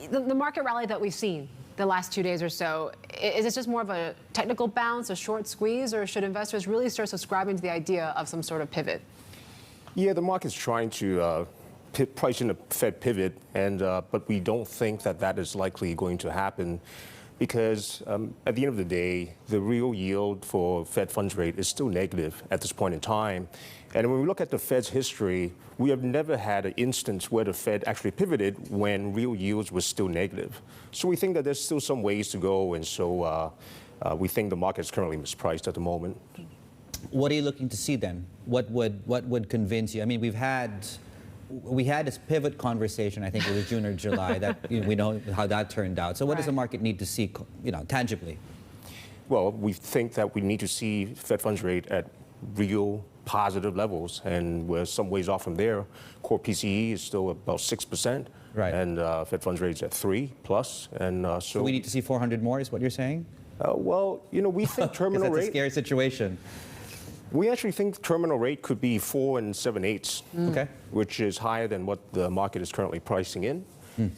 The market rally that we've seen the last 2 days or so, is this just more of a technical bounce, a short squeeze, or should investors really start subscribing to the idea of some sort of pivot? Yeah, the market's trying to price in a Fed pivot, but we don't think that that is likely going to happen because at the end of the day, the real yield for Fed funds rate is still negative at this point in time. And when we look at the Fed's history, we have never had an instance where the Fed actually pivoted when real yields were still negative. So we think that there's still some ways to go, and so we think the market is currently mispriced at the moment. What are you looking to see then? What would convince you? I mean, we had this pivot conversation, I think it was June or July, that we know how that turned out. So what does the market need to see, tangibly? Well, we think that we need to see Fed funds rate at real positive levels, and we're some ways off from there. Core PCE is still about 6%, right, and Fed funds rate is at 3+, and so we need to see 400 more, is what you're saying? Well, we think terminal rate. That's a scary situation. We actually think terminal rate could be 4 7/8, okay, which is higher than what the market is currently pricing in.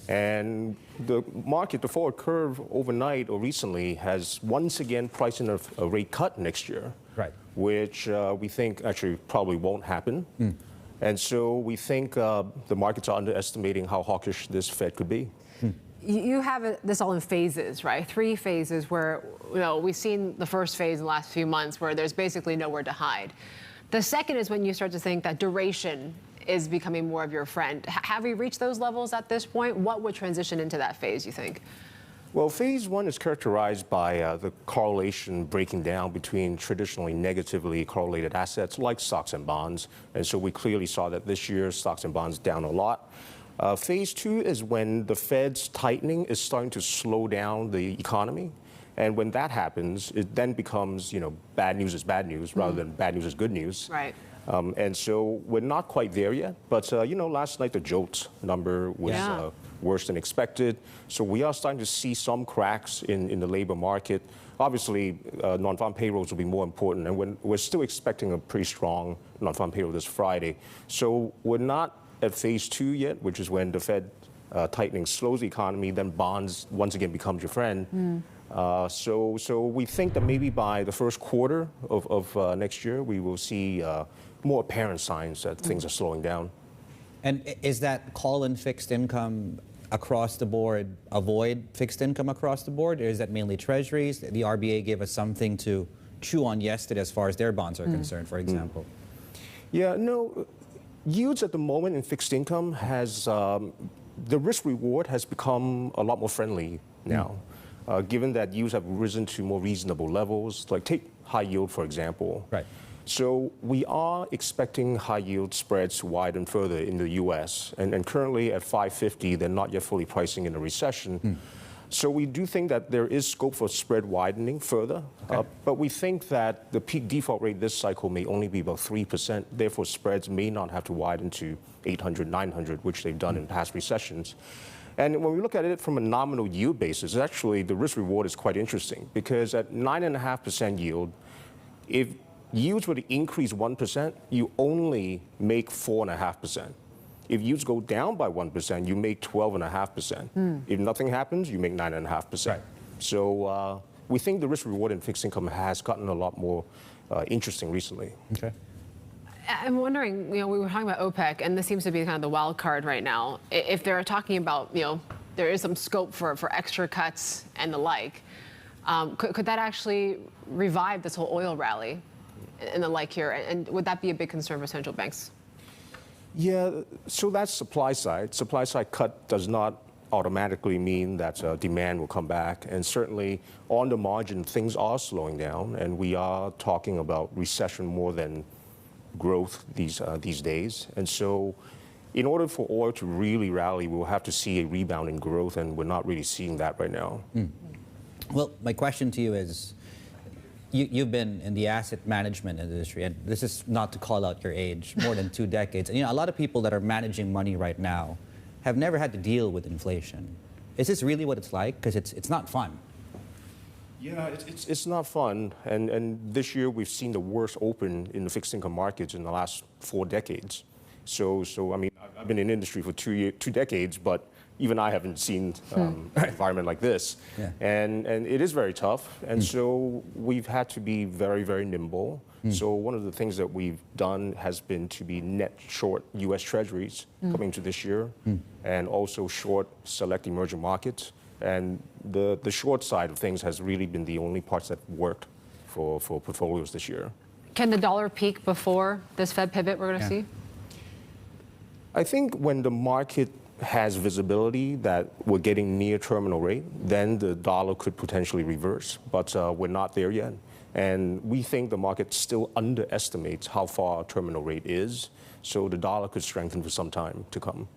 And the market, the forward curve overnight or recently has once again priced in a rate cut next year, right, which we think actually probably won't happen. And so we think the markets are underestimating how hawkish this Fed could be. You have this all in phases, right? 3 phases where, we've seen the first phase in the last few months where there's basically nowhere to hide. The second is when you start to think that duration is becoming more of your friend. Have we reached those levels at this point? What would transition into that phase, you think? Well, phase 1 is characterized by the correlation breaking down between traditionally negatively correlated assets like stocks and bonds. And so we clearly saw that this year, stocks and bonds down a lot. Phase 2 is when the Fed's tightening is starting to slow down the economy. And when that happens, it then becomes, bad news is bad news rather than bad news is good news. Right. And so we're not quite there yet. But, last night the JOLTS number was worse than expected. So we are starting to see some cracks in the labor market. Obviously, non-farm payrolls will be more important. And we're still expecting a pretty strong non-farm payroll this Friday. So we're not at phase 2 yet, which is when the Fed tightening slows the economy, then bonds once again becomes your friend. So we think that maybe by the first quarter of next year, we will see more apparent signs that things are slowing down. And is that call in fixed income across the board, avoid fixed income across the board, or is that mainly Treasuries? The RBA gave us something to chew on yesterday as far as their bonds are concerned, for example. Yeah, no. Yields at the moment in fixed income has, the risk reward has become a lot more friendly now, given that yields have risen to more reasonable levels. Like take high yield, for example. Right. So we are expecting high yield spreads to widen further in the US. And currently at 550, they're not yet fully pricing in a recession. So we do think that there is scope for spread widening further, but we think that the peak default rate this cycle may only be about 3%. Therefore, spreads may not have to widen to 800, 900, which they've done in past recessions. And when we look at it from a nominal yield basis, actually the risk reward is quite interesting because at 9.5% yield, if yields were to increase 1%, you only make 4.5%. If yields go down by 1%, you make 12.5%. If nothing happens, you make 9.5%. Right. So we think the risk reward in fixed income has gotten a lot more interesting recently. Okay. I'm wondering, we were talking about OPEC, and this seems to be kind of the wild card right now. If they're talking about, there is some scope for extra cuts and the like, could that actually revive this whole oil rally and the like here? And would that be a big concern for central banks? Yeah, so that's supply side. Supply side cut does not automatically mean that demand will come back. And certainly on the margin, things are slowing down. And we are talking about recession more than growth these days. And so in order for oil to really rally, we'll have to see a rebound in growth. And we're not really seeing that right now. Well, my question to you is, you've been in the asset management industry, and this is not to call out your age, more than 2 decades. And a lot of people that are managing money right now have never had to deal with inflation. Is this really what it's like? Because it's not fun. Yeah, it's not fun. And this year we've seen the worst open in the fixed income markets in the last 4 decades. So I mean, I've been in industry for 2 decades, but even I haven't seen an environment like this. Yeah. And it is very tough. And so we've had to be very, very nimble. So one of the things that we've done has been to be net short U.S. Treasuries coming into this year, and also short select emerging markets. And the short side of things has really been the only parts that worked for portfolios this year. Can the dollar peak before this Fed pivot we're going to see? I think when the market has visibility that we're getting near terminal rate, then the dollar could potentially reverse. But we're not there yet. And we think the market still underestimates how far terminal rate is. So the dollar could strengthen for some time to come.